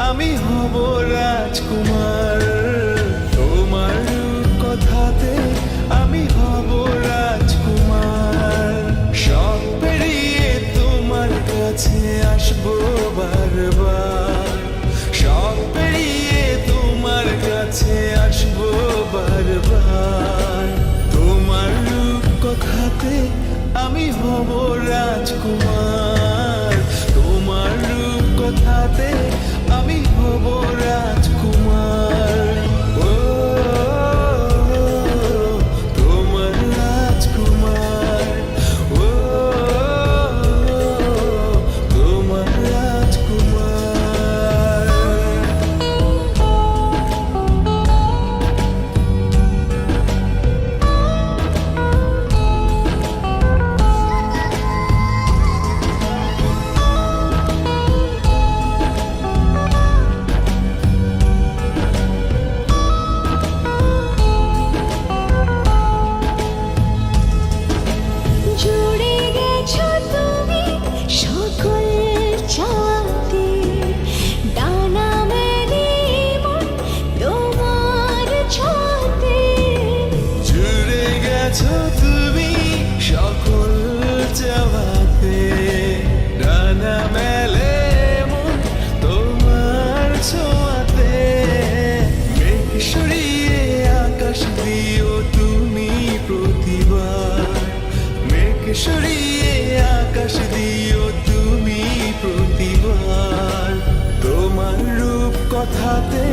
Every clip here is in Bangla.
আমি হব রাজকুমার। তোমার কথাতে আমি হব রাজকুমার। সব পেরিয়ে তোমার কাছে আসবো বারবার। সব পেরিয়ে তোমার কাছে আসবো বারবার। তোমার কথাতে আমি হব রাজকুমার। তোমার কথাতে আমি হব রাজকুমার। ও তোমার রাজকুমার। ও তোমার রাজকুমার। জুড়ে গেছো তুমি সকল চাঁদে, ডানা মেলে মন তোমার ছোঁয়াতে। জুড়ে গেছো তুমি সকল চাওয়াতে। ডানা মেলে মন তোমার ছোঁয়াতে। মেঘ সরিয়ে আকাশ দিও তুমি প্রতিবার। মেঘ সরিয়ে আকাশ দিও তুমি প্রতিবার। তোমার রূপ কথাতে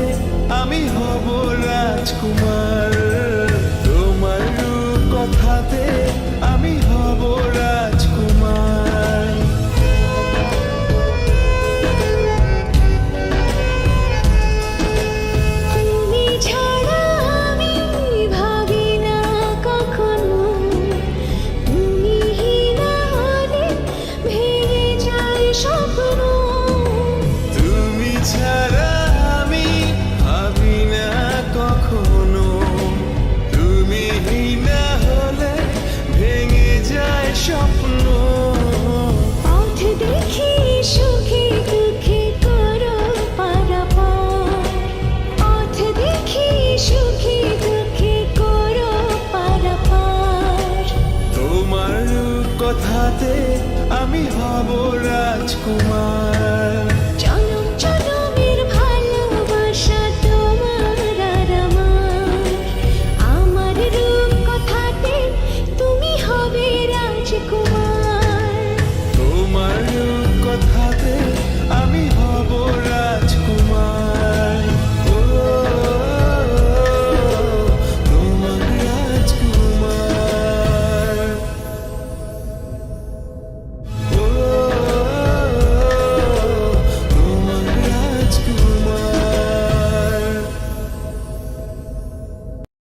আমি হব রাজকুমার। তোমার রূপ কথাতে আমি হব রাজকুমার। তুমি ছাড়া আমি ভাবি না কখনো, তুমি না হলে ভেঙে যায় স্বপ্ন। তুমি ছাড়া আমি ভাবি না কখনো। তুমি না হলে ভেঙে যায় স্বপ্ন। পথ দেখি সুখে দুঃখে করো পারাপার। পথ দেখি সুখে দুঃখে করো পারাপার। তোমার কথাতে আমি হব রাজকুমার।